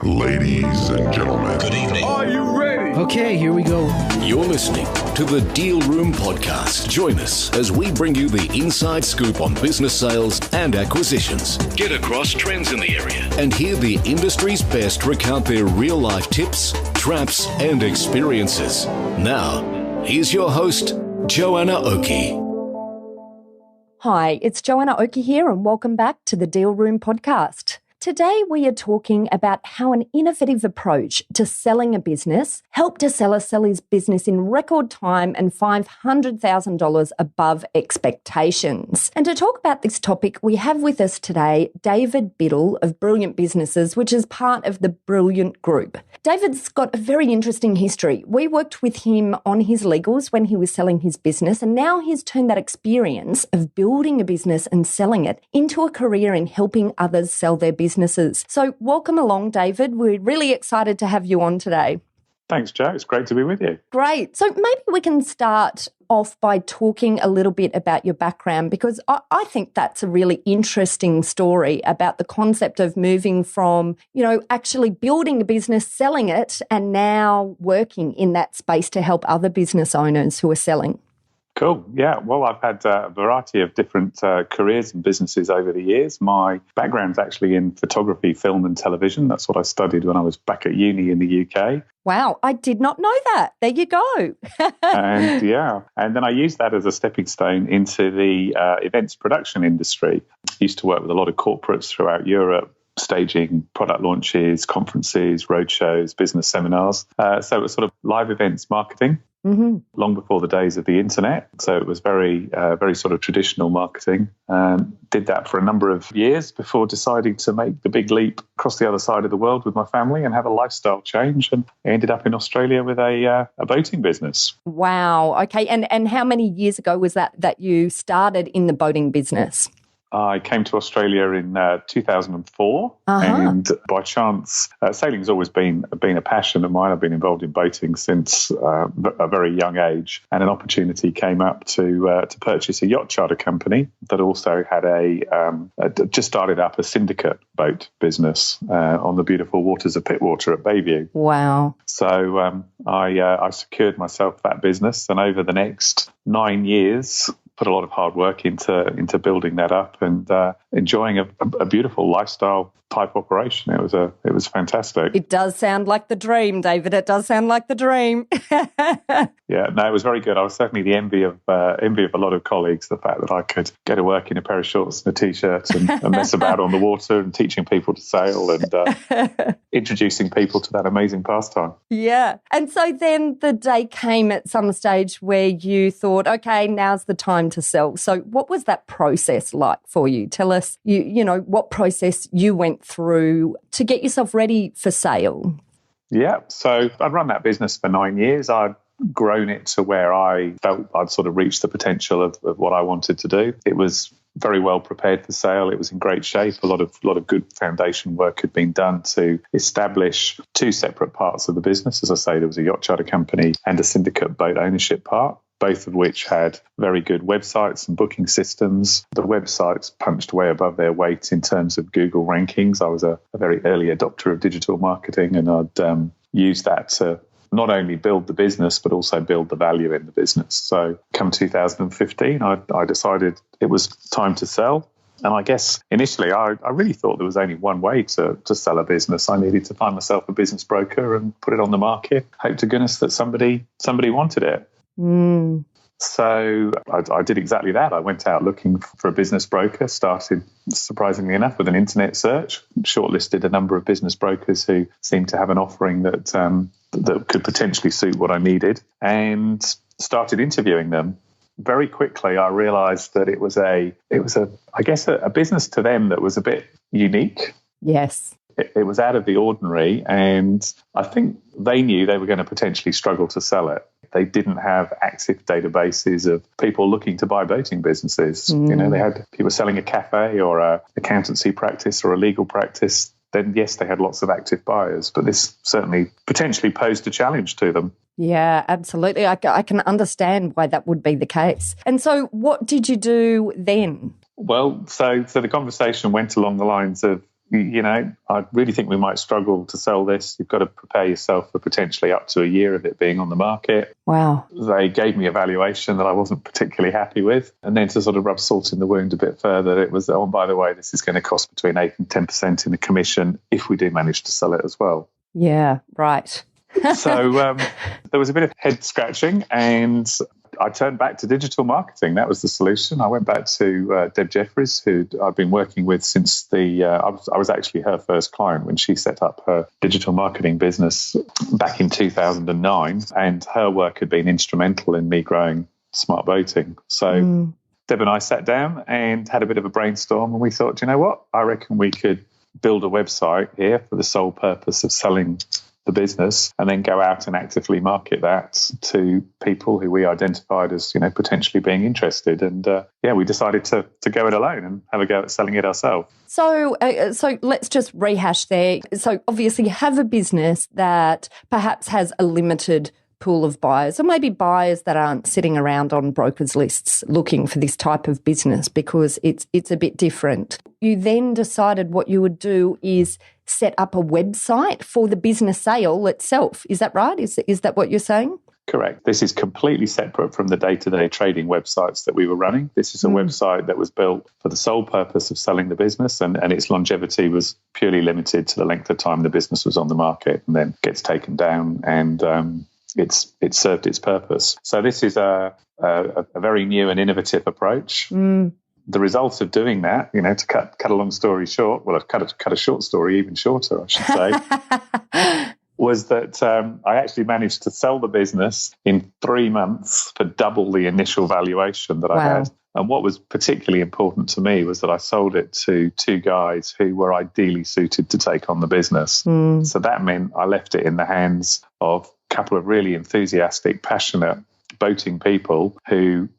Ladies and gentlemen, Good evening. Are you ready? Okay, here we go. You're listening to the Deal Room Podcast. Join us as we bring you the inside scoop on business sales and acquisitions. Get across trends in the area and hear the industry's best recount their real-life tips, traps, and experiences. Now, here's your host, Joanna Oakey. Hi, it's Joanna Oakey here, and welcome back to the Deal Room Podcast. Today, we are talking about how an innovative approach to selling a business helped a seller sell his business in record time and $500,000 above expectations. And to talk about this topic, we have with us today David Biddle of Brilliant Businesses, which is part of the Brilliant Group. David's got a very interesting history. We worked with him on his legals when he was selling his business, and now he's turned that experience of building a business and selling it into a career in helping others sell their businesses. So welcome along, David. We're really excited to have you on today. Thanks, Joe. It's great to be with you. Great. So maybe we can start off by talking a little bit about your background, because I think that's a really interesting story about the concept of moving from, actually building a business, selling it, and now working in that space to help other business owners who are selling. Cool. Yeah. Well, I've had a variety of different careers and businesses over the years. My background's actually in photography, film and television. That's what I studied when I was back at uni in the UK. Wow, I did not know that. There you go. And then I used that as a stepping stone into the events production industry. I used to work with a lot of corporates throughout Europe, staging product launches, conferences, roadshows, business seminars. So it was sort of live events marketing. Mm-hmm. Long before the days of the internet. So it was very sort of traditional marketing. Did that for a number of years before deciding to make the big leap across the other side of the world with my family and have a lifestyle change. And I ended up in Australia with a boating business. Wow. Okay. And how many years ago was that you started in the boating business? I came to Australia in 2004, and by chance, sailing's always been a passion of mine. I've been involved in boating since a very young age, and an opportunity came up to purchase a yacht charter company that also had just started up a syndicate boat business on the beautiful waters of Pittwater at Bayview. Wow! So I secured myself that business, and over the next 9 years, put a lot of hard work into building that up and enjoying a beautiful lifestyle type operation. It was fantastic. It does sound like the dream, David. It does sound like the dream. Yeah, no, it was very good. I was certainly the envy of a lot of colleagues. The fact that I could go to work in a pair of shorts and a t-shirt and mess about on the water and teaching people to sail and introducing people to that amazing pastime. Yeah, and so then the day came at some stage where you thought, okay, now's the time to sell. So what was that process like for you? Tell us, what process you went through to get yourself ready for sale. Yeah, so I'd run that business for 9 years. I'd grown it to where I felt I'd sort of reached the potential of what I wanted to do. It was very well prepared for sale. It was in great shape. A lot of good foundation work had been done to establish two separate parts of the business. As I say, there was a yacht charter company and a syndicate boat ownership part, both of which had very good websites and booking systems. The websites punched way above their weight in terms of Google rankings. I was a very early adopter of digital marketing, and I'd used that to not only build the business, but also build the value in the business. So come 2015, I decided it was time to sell. And I guess initially I really thought there was only one way to sell a business. I needed to find myself a business broker and put it on the market. Hope to goodness that somebody wanted it. Mm. So I did exactly that. I went out looking for a business broker, started, surprisingly enough, with an internet search, shortlisted a number of business brokers who seemed to have an offering that could potentially suit what I needed, and started interviewing them. Very quickly, I realized that it was a business to them that was a bit unique. Yes. It was out of the ordinary, and I think they knew they were going to potentially struggle to sell it. They didn't have active databases of people looking to buy boating businesses. They had people selling a cafe or a accountancy practice or a legal practice. Then, yes, they had lots of active buyers, but this certainly potentially posed a challenge to them. Yeah, absolutely. I can understand why that would be the case. And so what did you do then? Well, so the conversation went along the lines of, I really think we might struggle to sell this. You've got to prepare yourself for potentially up to a year of it being on the market. Wow. They gave me a valuation that I wasn't particularly happy with. And then to sort of rub salt in the wound a bit further, it was, oh, by the way, this is going to cost between 8 and 10% in the commission if we do manage to sell it as well. Yeah, right. So there was a bit of head scratching, and I turned back to digital marketing. That was the solution. I went back to Deb Jeffries, who I've been working with since I was actually her first client when she set up her digital marketing business back in 2009. And her work had been instrumental in me growing Smart Boating. So Deb and I sat down and had a bit of a brainstorm, and we thought, you know what? I reckon we could build a website here for the sole purpose of selling the business, and then go out and actively market that to people who we identified as, potentially being interested. And we decided to go it alone and have a go at selling it ourselves. So let's just rehash there. So obviously you have a business that perhaps has a limited pool of buyers, or maybe buyers that aren't sitting around on brokers' lists looking for this type of business because it's a bit different. You then decided what you would do is set up a website for the business sale itself. Is that right? Is that what you're saying? Correct. This is completely separate from the day-to-day trading websites that we were running. This is a website that was built for the sole purpose of selling the business, and its longevity was purely limited to the length of time the business was on the market, and then gets taken down, and it's served its purpose. So this is a very new and innovative approach. The result of doing that, to cut a long story short, well, I've cut a short story even shorter, I should say, was that I actually managed to sell the business in 3 months for double the initial valuation that I had. And what was particularly important to me was that I sold it to 2 guys who were ideally suited to take on the business. So that meant I left it in the hands of a couple of really enthusiastic, passionate boating people who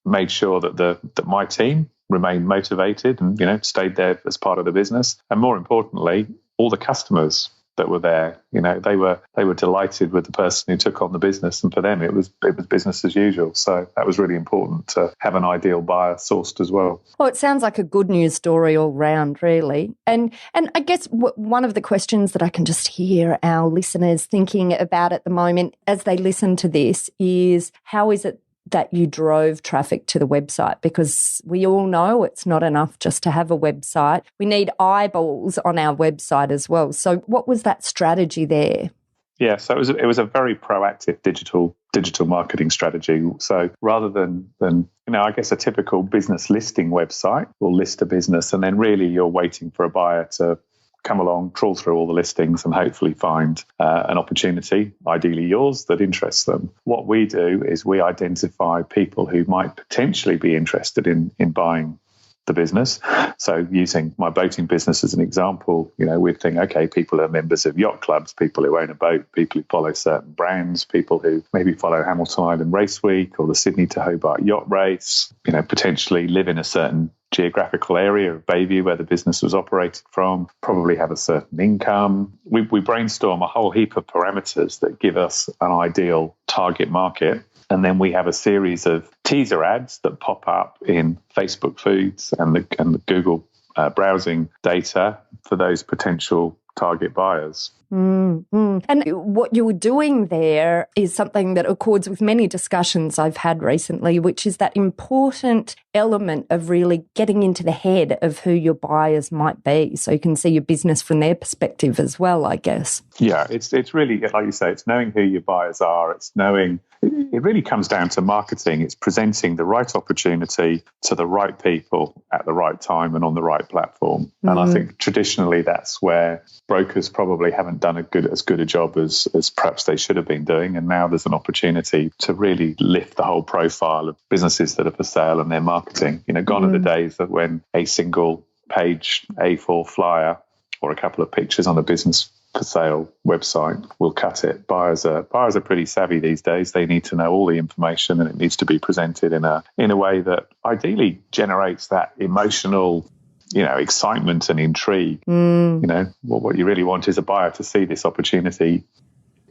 made sure that my team remained motivated and, stayed there as part of the business. And more importantly, all the customers that were there, they were delighted with the person who took on the business, and for them it was business as usual. So that was really important to have an ideal buyer sourced as well. Well, it sounds like a good news story all round, really. And I guess one of the questions that I can just hear our listeners thinking about at the moment as they listen to this is, how is it that you drove traffic to the website? Because we all know it's not enough just to have a website. We need eyeballs on our website as well. So what was that strategy there? Yeah, so it was a very proactive digital marketing strategy. So rather than I guess a typical business listing website will list a business, and then really you're waiting for a buyer to come along, trawl through all the listings and hopefully find an opportunity, ideally yours, that interests them. What we do is we identify people who might potentially be interested in buying the business. So using my boating business as an example, we'd think, okay, people are members of yacht clubs, people who own a boat, people who follow certain brands, people who maybe follow Hamilton Island Race Week or the Sydney to Hobart Yacht Race, potentially live in a certain geographical area of Bayview where the business was operated from, probably have a certain income. We brainstorm a whole heap of parameters that give us an ideal target market. And then we have a series of teaser ads that pop up in Facebook feeds and the Google browsing data for those potential target buyers. Mm-hmm. And what you were doing there is something that accords with many discussions I've had recently, which is that important element of really getting into the head of who your buyers might be, so you can see your business from their perspective as well, I guess. Yeah, it's really, like you say, it's knowing who your buyers are. It's knowing, it really comes down to marketing. It's presenting the right opportunity to the right people at the right time and on the right platform. And I think traditionally that's where brokers probably haven't done as good a job as perhaps they should have been doing. And now there's an opportunity to really lift the whole profile of businesses that are for sale and their marketing. Gone are the days that when a single page A4 flyer or a couple of pictures on a business for sale website will cut it. Buyers are pretty savvy these days. They need to know all the information, and it needs to be presented in a way that ideally generates that emotional excitement and intrigue. What you really want is a buyer to see this opportunity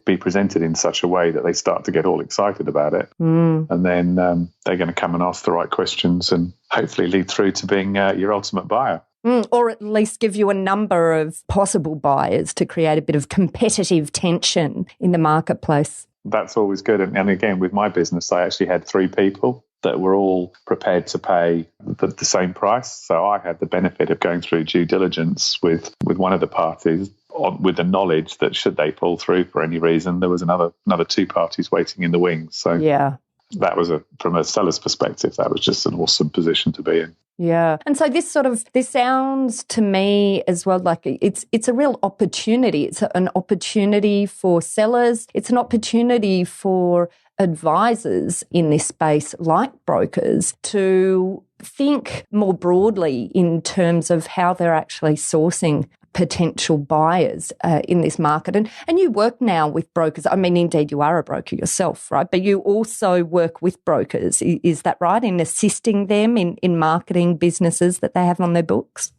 be presented in such a way that they start to get all excited about it. And then they're going to come and ask the right questions and hopefully lead through to being your ultimate buyer. Or at least give you a number of possible buyers to create a bit of competitive tension in the marketplace. That's always good. And again, with my business, I actually had 3 people that were all prepared to pay the same price. So I had the benefit of going through due diligence with one of the parties with the knowledge that should they fall through for any reason, there was another 2 parties waiting in the wings. So yeah. That was from a seller's perspective, that was just an awesome position to be in. Yeah. And so this sounds to me as well like it's a real opportunity. It's an opportunity for sellers. It's an opportunity for advisors in this space, like brokers, to think more broadly in terms of how they're actually sourcing potential buyers in this market. And you work now with brokers. I mean, indeed, you are a broker yourself, right? But you also work with brokers. Is that right, in assisting them in marketing businesses that they have on their books?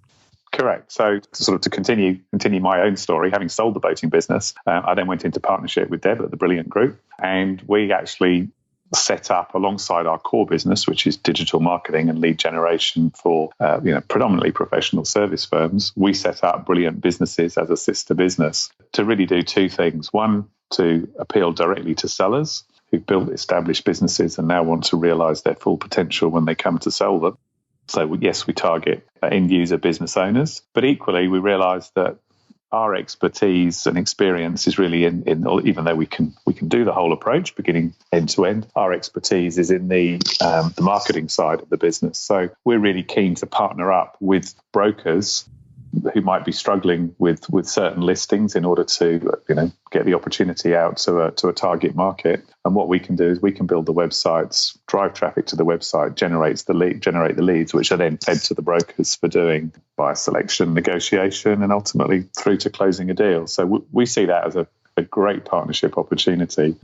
Correct. So to continue my own story, having sold the boating business, I then went into partnership with Deb at the Brilliant Group, and we actually set up alongside our core business, which is digital marketing and lead generation for predominantly professional service firms. We set up Brilliant Businesses as a sister business to really do 2 things. One, to appeal directly to sellers who've built established businesses and now want to realize their full potential when they come to sell them. So yes, we target end user business owners, but equally we realize that our expertise and experience is really in even though we can do the whole approach beginning end to end, our expertise is in the marketing side of the business. So we're really keen to partner up with brokers who might be struggling with certain listings in order to get the opportunity out to a target market. And what we can do is we can build the websites, drive traffic to the website, generate the leads, which are then fed to the brokers for doing buyer selection, negotiation, and ultimately through to closing a deal. So we see that as a great partnership opportunity,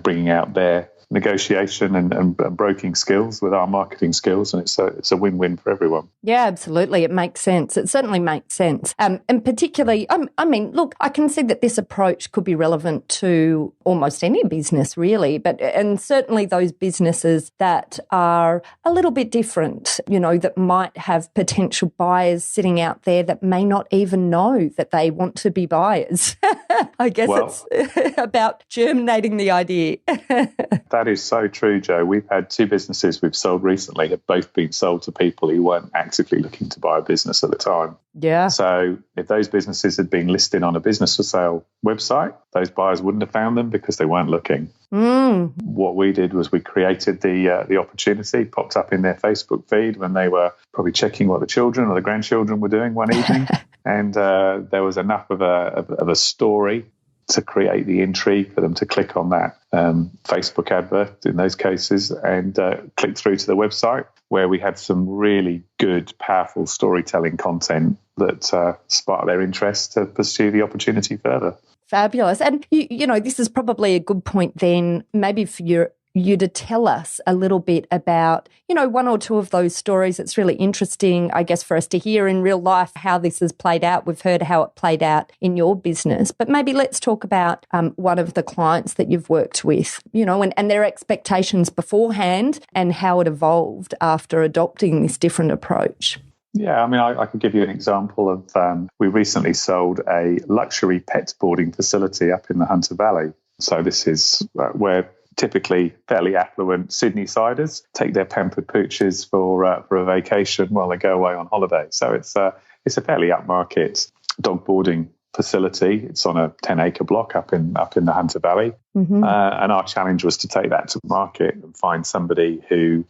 bringing out their negotiation and broking skills with our marketing skills, and it's a win-win for everyone. Yeah, absolutely. It makes sense. It certainly makes sense. And particularly, look, I can see that this approach could be relevant to almost any business, really, and certainly those businesses that are a little bit different, that might have potential buyers sitting out there that may not even know that they want to be buyers. I guess it's about germinating the idea. That is so true, Joe. We've had 2 businesses we've sold recently have both been sold to people who weren't actively looking to buy a business at the time. Yeah. So if those businesses had been listed on a business for sale website, those buyers wouldn't have found them because they weren't looking. What we did was we created the opportunity, popped up in their Facebook feed when they were probably checking what the children or the grandchildren were doing one evening. And there was enough of a story to create the intrigue for them to click on that Facebook advert in those cases and click through to the website, where we had some really good, powerful storytelling content that sparked their interest to pursue the opportunity further. Fabulous. And, this is probably a good point then, maybe for you to tell us a little bit about, 1 or 2 of those stories. It's really interesting, I guess, for us to hear in real life how this has played out. We've heard how it played out in your business, but maybe let's talk about one of the clients that you've worked with, and their expectations beforehand and how it evolved after adopting this different approach. Yeah, I could give you an example of we recently sold a luxury pet boarding facility up in the Hunter Valley. So this is where typically fairly affluent Sydney-siders take their pampered pooches for a vacation while they go away on holiday. So it's a fairly upmarket dog boarding facility. It's on a 10-acre block up in the Hunter Valley. Mm-hmm. And our challenge was to take that to market and find somebody who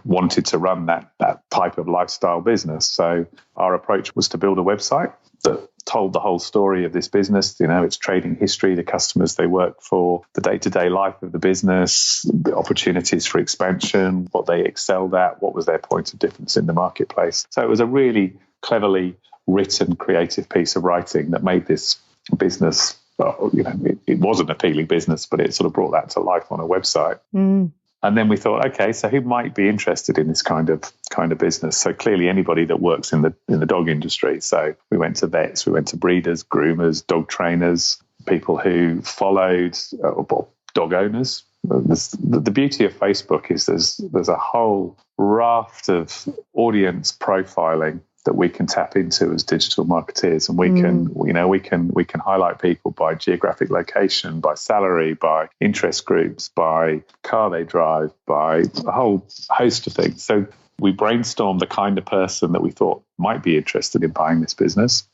wanted to run that type of lifestyle business. So our approach was to build a website that told the whole story of this business, its trading history, the customers they work for, the day-to-day life of the business, the opportunities for expansion, what they excelled at, what was their point of difference in the marketplace. So it was a really cleverly written, creative piece of writing that made this business, it was an appealing business, but it sort of brought that to life on a website. Mm. And then we thought, okay, so who might be interested in this kind of business? So clearly anybody that works in the dog industry. So we went to vets, we went to breeders, groomers, dog trainers, people who followed dog owners. The beauty of Facebook is there's a whole raft of audience profiling that we can tap into as digital marketeers, and we can highlight people by geographic location, by salary, by interest groups, by car they drive, by a whole host of things. So we brainstormed the kind of person that we thought might be interested in buying this business,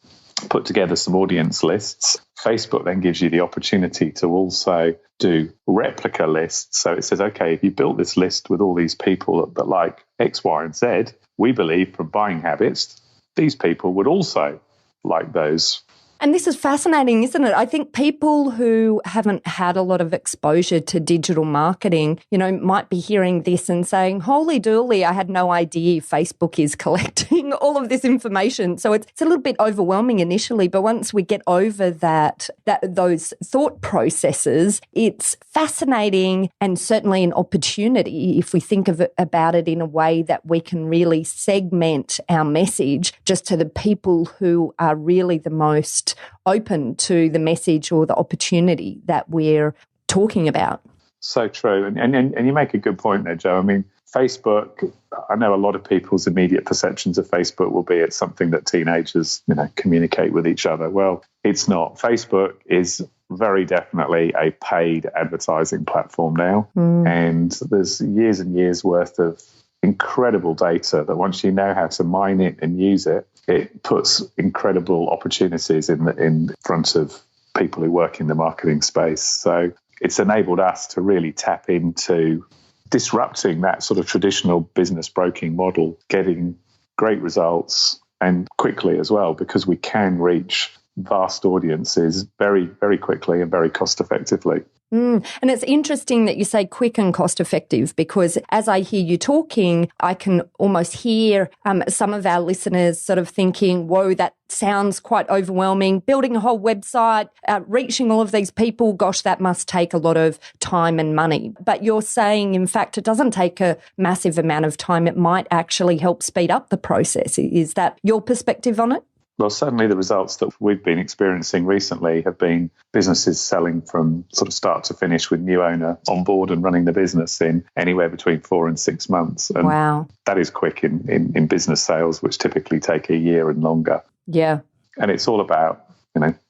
put together some audience lists. Facebook then gives you the opportunity to also do replica lists. So it says, okay, if you built this list with all these people that like X, Y, and Z, we believe from buying habits, these people would also like those. And this is fascinating, isn't it? I think people who haven't had a lot of exposure to digital marketing, might be hearing this and saying, holy dooly, I had no idea Facebook is collecting all of this information. So it's a little bit overwhelming initially, but once we get over those thought processes, it's fascinating and certainly an opportunity if we think about it in a way that we can really segment our message just to the people who are really the most open to the message or the opportunity that we're talking about. So true. And you make a good point there, Joe. I mean, Facebook, I know a lot of people's immediate perceptions of Facebook will be it's something that teenagers, communicate with each other. Well, it's not. Facebook is very definitely a paid advertising platform now. And there's years and years worth of incredible data that once you know how to mine it and use it, it puts incredible opportunities in front of people who work in the marketing space. So it's enabled us to really tap into disrupting that sort of traditional business broking model, getting great results and quickly as well, because we can reach vast audiences very, very quickly and very cost effectively. And it's interesting that you say quick and cost effective, because as I hear you talking, I can almost hear some of our listeners sort of thinking, whoa, that sounds quite overwhelming. Building a whole website, reaching all of these people, gosh, that must take a lot of time and money. But you're saying, in fact, it doesn't take a massive amount of time. It might actually help speed up the process. Is that your perspective on it? Well, certainly the results that we've been experiencing recently have been businesses selling from sort of start to finish with new owner on board and running the business in anywhere between 4 and 6 months. And wow. That is quick in business sales, which typically take a year and longer. Yeah. And it's all about,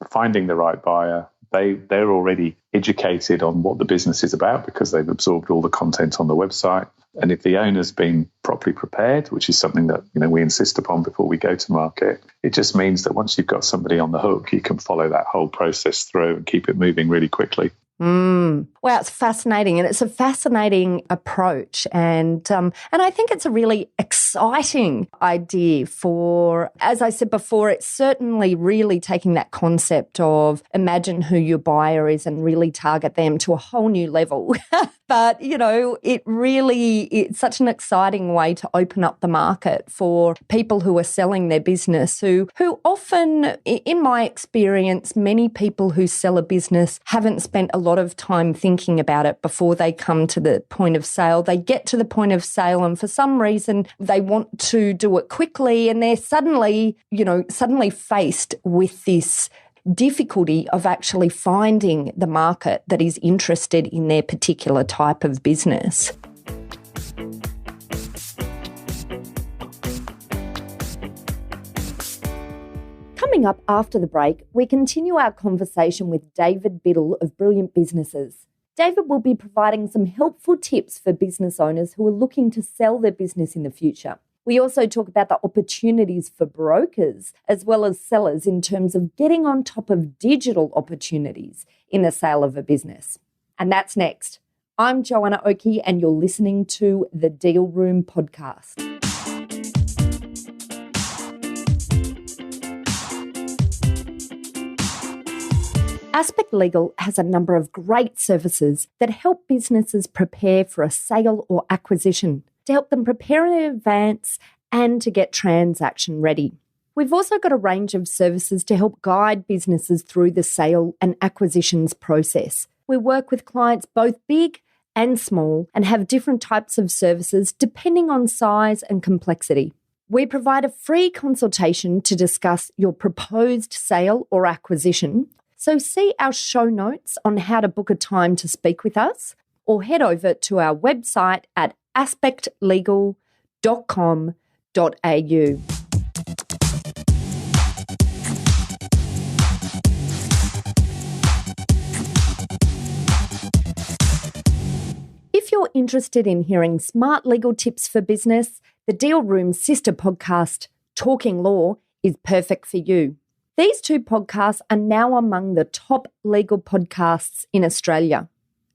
finding the right buyer. They're already educated on what the business is about because they've absorbed all the content on the website. And if the owner's been properly prepared, which is something that, we insist upon before we go to market, it just means that once you've got somebody on the hook, you can follow that whole process through and keep it moving really quickly. Wow, it's fascinating, and it's a fascinating approach, and I think it's a really exciting idea for, as I said before, it's certainly really taking that concept of imagine who your buyer is and really target them to a whole new level. But, it's such an exciting way to open up the market for people who are selling their business, who often, in my experience, many people who sell a business haven't spent a lot of time thinking about it before they come to the point of sale. They get to the point of sale and for some reason they want to do it quickly, and they're suddenly faced with this difficulty of actually finding the market that is interested in their particular type of business. Coming up after the break, we continue our conversation with David Biddle of Brilliant Businesses. David will be providing some helpful tips for business owners who are looking to sell their business in the future. We also talk about the opportunities for brokers as well as sellers in terms of getting on top of digital opportunities in the sale of a business. And that's next. I'm Joanna Oakey and you're listening to the Deal Room podcast. Aspect Legal has a number of great services that help businesses prepare for a sale or acquisition, to help them prepare in advance and to get transaction ready. We've also got a range of services to help guide businesses through the sale and acquisitions process. We work with clients both big and small and have different types of services depending on size and complexity. We provide a free consultation to discuss your proposed sale or acquisition. So see our show notes on how to book a time to speak with us, or head over to our website at aspectlegal.com.au. you're interested in hearing smart legal tips for business, the Deal Room's sister podcast, Talking Law, is perfect for you. These two podcasts are now among the top legal podcasts in Australia.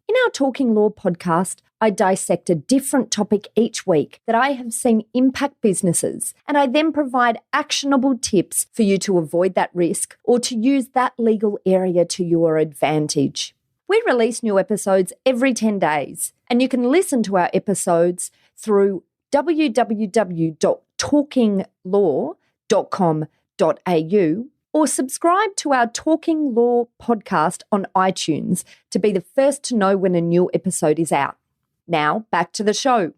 In our Talking Law podcast, I dissect a different topic each week that I have seen impact businesses, and I then provide actionable tips for you to avoid that risk or to use that legal area to your advantage. We release new episodes every 10 days, and you can listen to our episodes through www.talkinglaw.com.au or subscribe to our Talking Law podcast on iTunes to be the first to know when a new episode is out. Now, back to the show.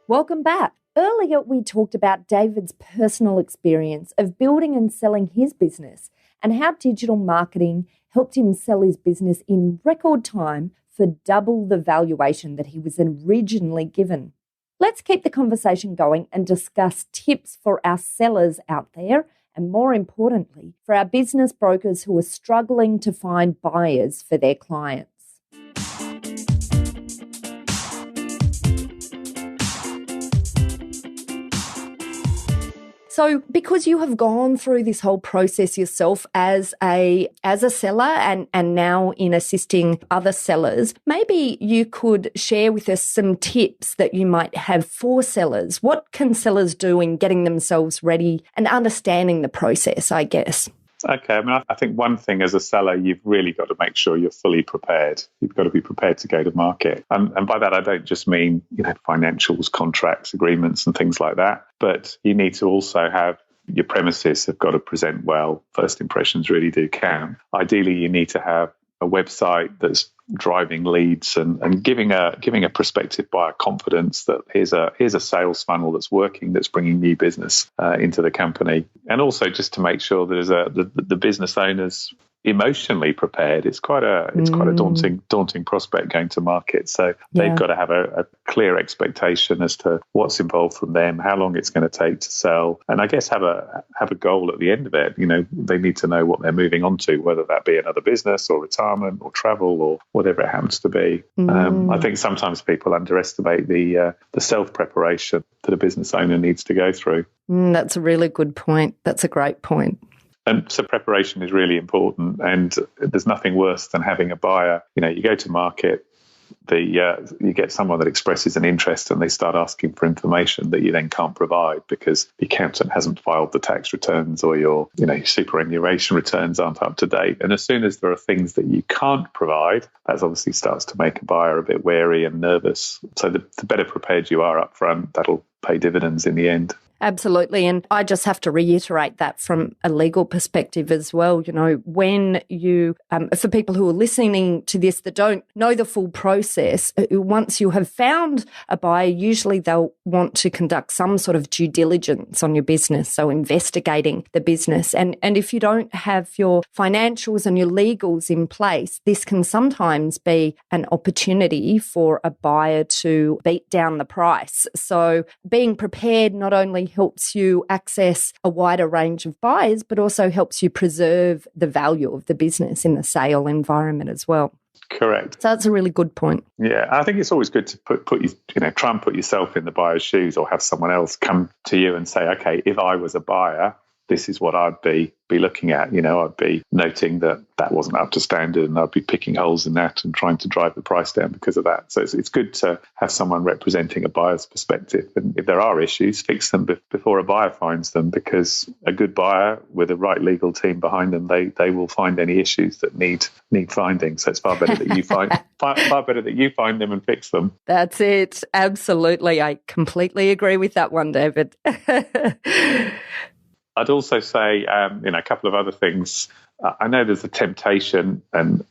Welcome back. Earlier, we talked about David's personal experience of building and selling his business and how digital marketing helped him sell his business in record time for double the valuation that he was originally given. Let's keep the conversation going and discuss tips for our sellers out there, and more importantly, for our business brokers who are struggling to find buyers for their clients. So because you have gone through this whole process yourself as a seller and now in assisting other sellers, maybe you could share with us some tips that you might have for sellers. What can sellers do in getting themselves ready and understanding the process, I guess? Okay, I think one thing as a seller, you've really got to make sure you're fully prepared. You've got to be prepared to go to market. And by that, I don't just mean, financials, contracts, agreements and things like that, but you need to also have your premises have got to present well. First impressions really do count. Ideally, you need to have a website that's driving leads and giving a prospective buyer confidence that here's a sales funnel that's working, that's bringing new business into the company, and also just to make sure that the business owners emotionally prepared. It's quite a daunting prospect going to market. So they've got to have a clear expectation as to what's involved from them, how long it's going to take to sell, and I guess have a goal at the end of it. They need to know what they're moving on to, whether that be another business or retirement or travel or whatever it happens to be. I think sometimes people underestimate the self-preparation that a business owner needs to go through. That's a really good point. That's a great point. And so preparation is really important, and there's nothing worse than having a buyer. You go to market, you get someone that expresses an interest and they start asking for information that you then can't provide because the accountant hasn't filed the tax returns or your superannuation returns aren't up to date. And as soon as there are things that you can't provide, that obviously starts to make a buyer a bit wary and nervous. So the better prepared you are up front, that'll pay dividends in the end. Absolutely. And I just have to reiterate that from a legal perspective as well. When you, for people who are listening to this that don't know the full process, once you have found a buyer, usually they'll want to conduct some sort of due diligence on your business, so investigating the business. And if you don't have your financials and your legals in place, this can sometimes be an opportunity for a buyer to beat down the price. So being prepared not only helps you access a wider range of buyers, but also helps you preserve the value of the business in the sale environment as well. Correct. So that's a really good point. Yeah, I think it's always good to try and put yourself in the buyer's shoes, or have someone else come to you and say, okay, if I was a buyer, this is what I'd be looking at. I'd be noting that wasn't up to standard, and I'd be picking holes in that and trying to drive the price down because of that. So it's good to have someone representing a buyer's perspective. And if there are issues, fix them before a buyer finds them, because a good buyer with the right legal team behind them, they will find any issues that need finding. So it's far better that you find them and fix them. That's it. Absolutely. I completely agree with that one, David. I'd also say, a couple of other things. I know there's a temptation, and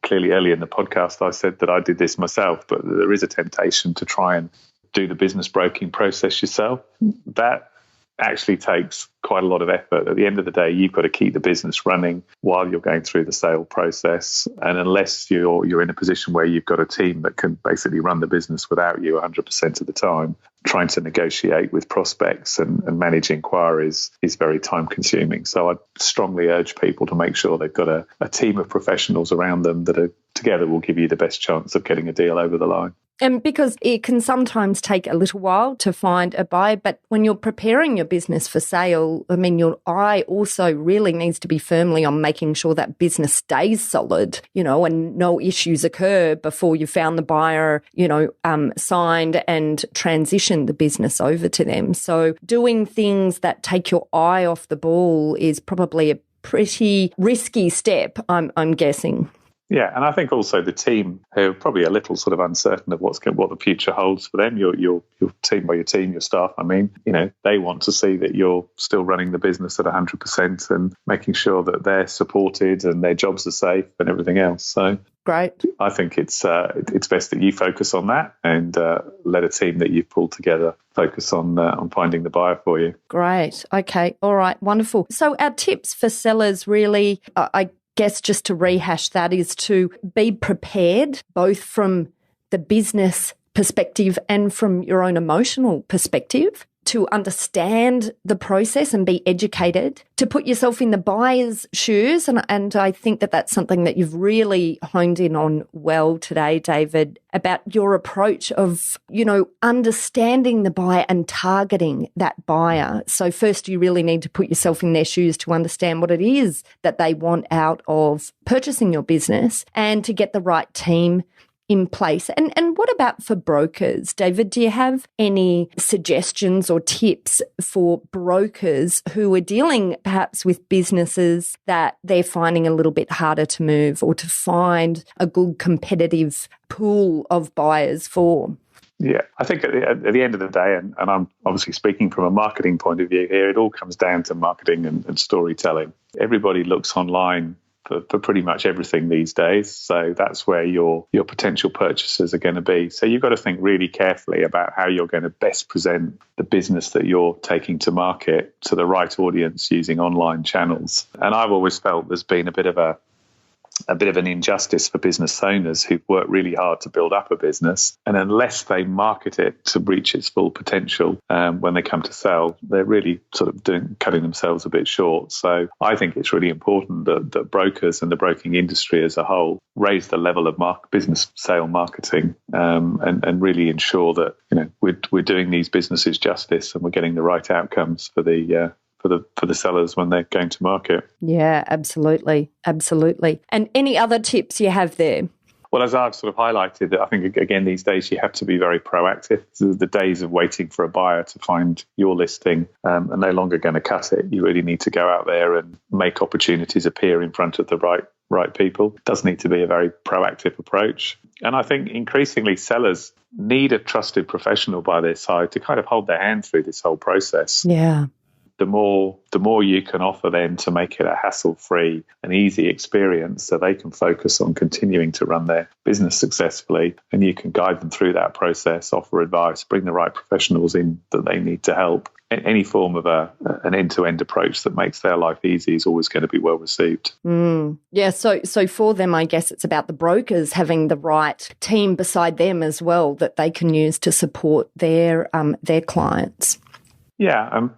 clearly early in the podcast I said that I did this myself, but there is a temptation to try and do the business broking process yourself. That actually takes quite a lot of effort. At the end of the day, you've got to keep the business running while you're going through the sale process. And unless you're in a position where you've got a team that can basically run the business without you 100% of the time, trying to negotiate with prospects and manage inquiries is very time consuming. So I'd strongly urge people to make sure they've got a team of professionals around them that are together will give you the best chance of getting a deal over the line. And because it can sometimes take a little while to find a buyer, but when you're preparing your business for sale, I mean, your eye also really needs to be firmly on making sure that business stays solid, and no issues occur before you found the buyer, signed and transitioned the business over to them. So doing things that take your eye off the ball is probably a pretty risky step, I'm guessing. Yeah, and I think also the team who are probably a little sort of uncertain of what the future holds for them. Your team by your team, your staff. I mean, they want to see that you're still running the business at 100% and making sure that they're supported and their jobs are safe and everything else. So great. I think it's best that you focus on that and let a team that you've pulled together focus on finding the buyer for you. Great. Okay. All right. Wonderful. So our tips for sellers really, I guess just to rehash that, is to be prepared both from the business perspective and from your own emotional perspective, to understand the process and be educated, to put yourself in the buyer's shoes. And I think that that's something that you've really honed in on well today, David, about your approach of, understanding the buyer and targeting that buyer. So first, you really need to put yourself in their shoes to understand what it is that they want out of purchasing your business and to get the right team in place. And what about for brokers? David, do you have any suggestions or tips for brokers who are dealing perhaps with businesses that they're finding a little bit harder to move or to find a good competitive pool of buyers for? Yeah, I think at the end of the day, and I'm obviously speaking from a marketing point of view here, it all comes down to marketing and storytelling. Everybody looks online for pretty much everything these days. So that's where your potential purchasers are going to be. So you've got to think really carefully about how you're going to best present the business that you're taking to market to the right audience using online channels. And I've always felt there's been a bit of an injustice for business owners who've worked really hard to build up a business. And unless they market it to reach its full potential when they come to sell, they're really sort of cutting themselves a bit short. So I think it's really important that brokers and the broking industry as a whole raise the level of business sale marketing and really ensure that we're doing these businesses justice and we're getting the right outcomes for the sellers when they're going to market. Yeah, absolutely. Absolutely. And any other tips you have there? Well, as I've sort of highlighted, I think, again, these days you have to be very proactive. The days of waiting for a buyer to find your listing are no longer going to cut it. You really need to go out there and make opportunities appear in front of the right people. It does need to be a very proactive approach. And I think increasingly sellers need a trusted professional by their side to kind of hold their hand through this whole process. Yeah. The more you can offer them to make it a hassle-free and easy experience so they can focus on continuing to run their business successfully, and you can guide them through that process, offer advice, bring the right professionals in that they need to help. Any form of an end-to-end approach that makes their life easy is always going to be well received. Yeah, so for them, I guess it's about the brokers having the right team beside them as well that they can use to support their clients. Yeah,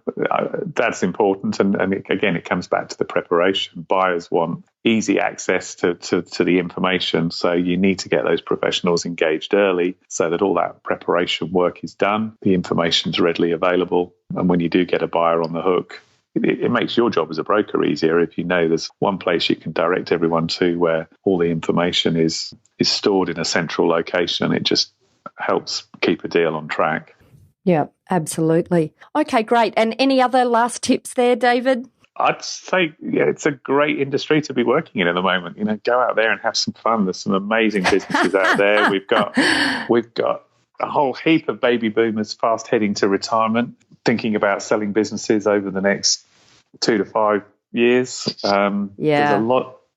that's important. And again, it comes back to the preparation. Buyers want easy access to the information. So you need to get those professionals engaged early so that all that preparation work is done. The information's readily available. And when you do get a buyer on the hook, it makes your job as a broker easier if you know there's one place you can direct everyone to where all the information is stored in a central location. It just helps keep a deal on track. Yeah, absolutely. Okay, great. And any other last tips there, David? I'd say, it's a great industry to be working in at the moment. Go out there and have some fun. There's some amazing businesses out there. We've got a whole heap of baby boomers fast heading to retirement, thinking about selling businesses over the next 2 to 5 years. There's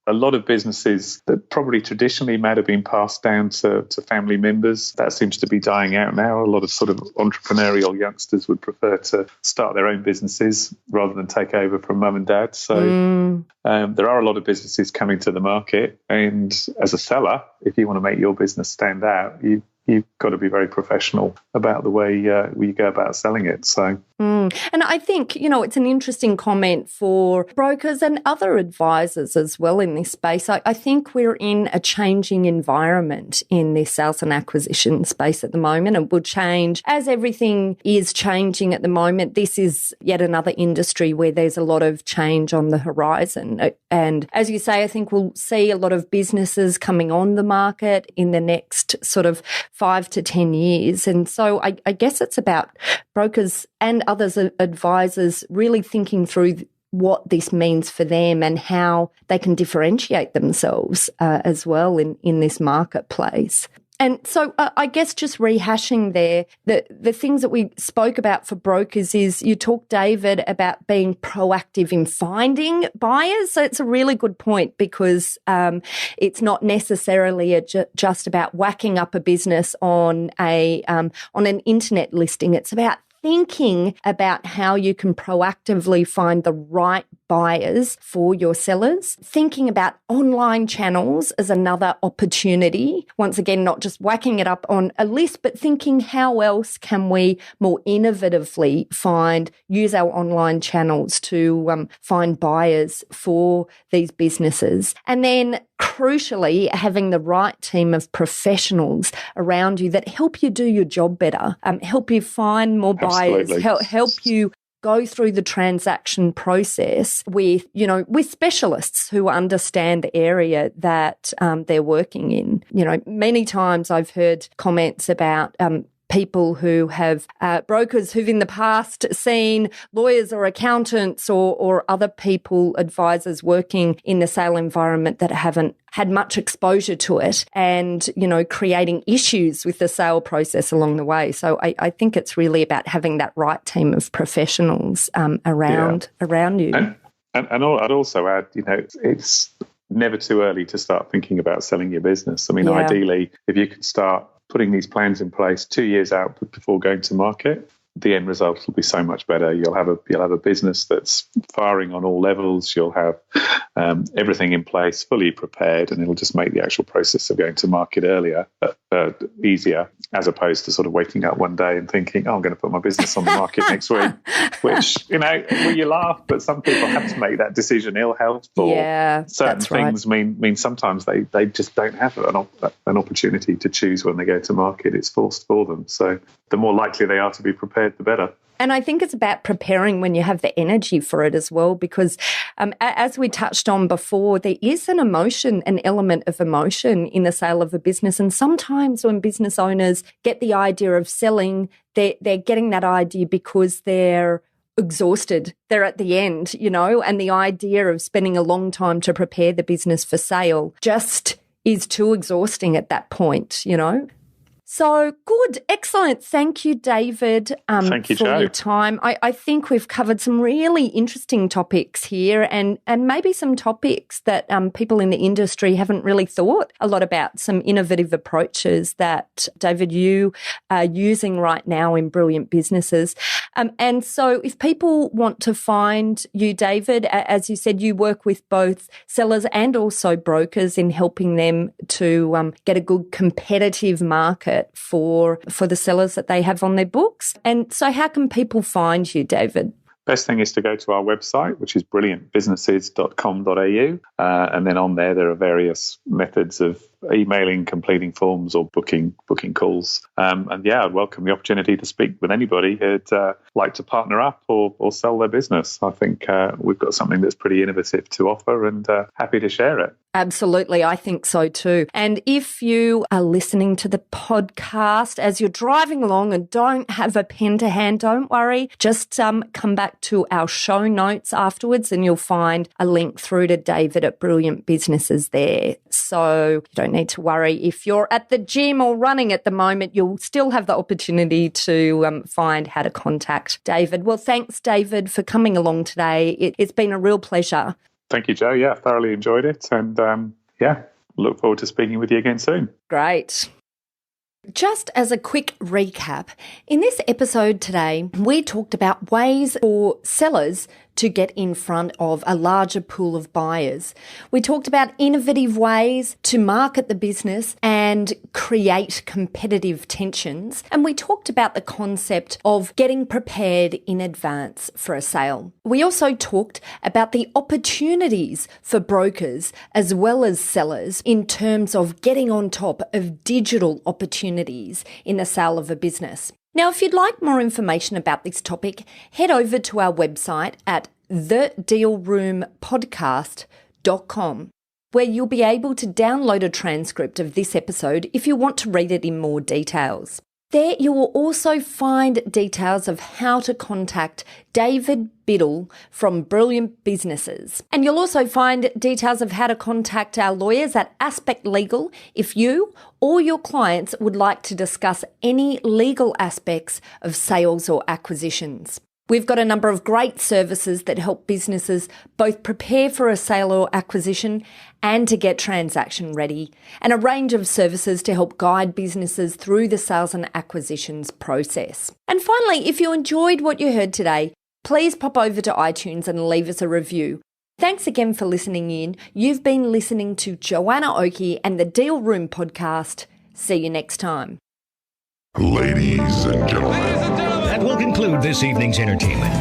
a lot of businesses that probably traditionally might have been passed down to family members. That seems to be dying out now. A lot of sort of entrepreneurial youngsters would prefer to start their own businesses rather than take over from mum and dad. So there are a lot of businesses coming to the market. And as a seller, if you want to make your business stand out, you've got to be very professional about the way you go about selling it. So, and I think, it's an interesting comment for brokers and other advisors as well in this space. I think we're in a changing environment in this sales and acquisition space at the moment, and will change as everything is changing at the moment. This is yet another industry where there's a lot of change on the horizon. And as you say, I think we'll see a lot of businesses coming on the market in the next sort of 5 to 10 years. And so I guess it's about brokers and others, advisors, really thinking through what this means for them and how they can differentiate themselves as well in this marketplace. And so I guess just rehashing there, the things that we spoke about for brokers is you talked, David, about being proactive in finding buyers. So it's a really good point because it's not necessarily just about whacking up a business on an internet listing. It's about thinking about how you can proactively find the right buyers for your sellers. Thinking about online channels as another opportunity. Once again, not just whacking it up on a list, but thinking how else can we more innovatively use our online channels to find buyers for these businesses. And then crucially, having the right team of professionals around you that help you do your job better, help you find more buyers, help you go through the transaction process with specialists who understand the area that they're working in. Many times I've heard comments about people who have brokers who've in the past seen lawyers or accountants or other people, advisors working in the sale environment that haven't had much exposure to it and, creating issues with the sale process along the way. So I think it's really about having that right team of professionals around you. And I'd also add, it's never too early to start thinking about selling your business. I mean, ideally, if you could start putting these plans in place 2 years out before going to market, the end result will be so much better. You'll have a business that's firing on all levels. You'll have everything in place, fully prepared, and it'll just make the actual process of going to market easier, as opposed to sort of waking up one day and thinking, I'm going to put my business on the market next week, which, you laugh, but some people have to make that decision. Ill health or certain things mean sometimes they just don't have an opportunity to choose when they go to market. It's forced for them. So the more likely they are to be prepared, the better. And I think it's about preparing when you have the energy for it as well, because as we touched on before, there is an element of emotion in the sale of a business. And sometimes when business owners get the idea of selling, they're getting that idea because they're exhausted. They're at the end, and the idea of spending a long time to prepare the business for sale just is too exhausting at that point, So good. Excellent. Thank you, David, Thank you, for Jo. your time. I think we've covered some really interesting topics here and maybe some topics that people in the industry haven't really thought a lot about, some innovative approaches that, David, you are using right now in Brilliant Businesses. And so if people want to find you, David, as you said, you work with both sellers and also brokers in helping them to get a good competitive market for the sellers that they have on their books. And so how can people find you, David? Best thing is to go to our website, which is brilliantbusinesses.com.au. And then on there are various methods of emailing, completing forms or booking calls. I'd welcome the opportunity to speak with anybody who'd like to partner up or sell their business. I think we've got something that's pretty innovative to offer and happy to share it. Absolutely. I think so too. And if you are listening to the podcast as you're driving along and don't have a pen to hand, don't worry. Just come back to our show notes afterwards and you'll find a link through to David at Brilliant Businesses there. So you don't need to worry. If you're at the gym or running at the moment, you'll still have the opportunity to find how to contact David. Well, thanks, David, for coming along today. It's been a real pleasure. Thank you, Joe. Yeah, thoroughly enjoyed it. And look forward to speaking with you again soon. Great. Just as a quick recap, in this episode today, we talked about ways for sellers to get in front of a larger pool of buyers. We talked about innovative ways to market the business and create competitive tensions. And we talked about the concept of getting prepared in advance for a sale. We also talked about the opportunities for brokers as well as sellers in terms of getting on top of digital opportunities in the sale of a business. Now, if you'd like more information about this topic, head over to our website at thedealroompodcast.com, where you'll be able to download a transcript of this episode if you want to read it in more details. There you will also find details of how to contact David Biddle from Brilliant Businesses. And you'll also find details of how to contact our lawyers at Aspect Legal if you or your clients would like to discuss any legal aspects of sales or acquisitions. We've got a number of great services that help businesses both prepare for a sale or acquisition and to get transaction ready, and a range of services to help guide businesses through the sales and acquisitions process. And finally, if you enjoyed what you heard today, please pop over to iTunes and leave us a review. Thanks again for listening in. You've been listening to Joanna Oakey and the Deal Room podcast. See you next time. Ladies and gentlemen. That will conclude this evening's entertainment.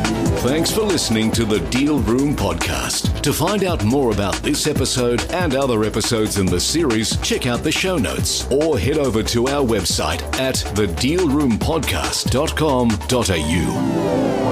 Thanks for listening to the Deal Room podcast. To find out more about this episode and other episodes in the series, check out the show notes or head over to our website at thedealroompodcast.com.au.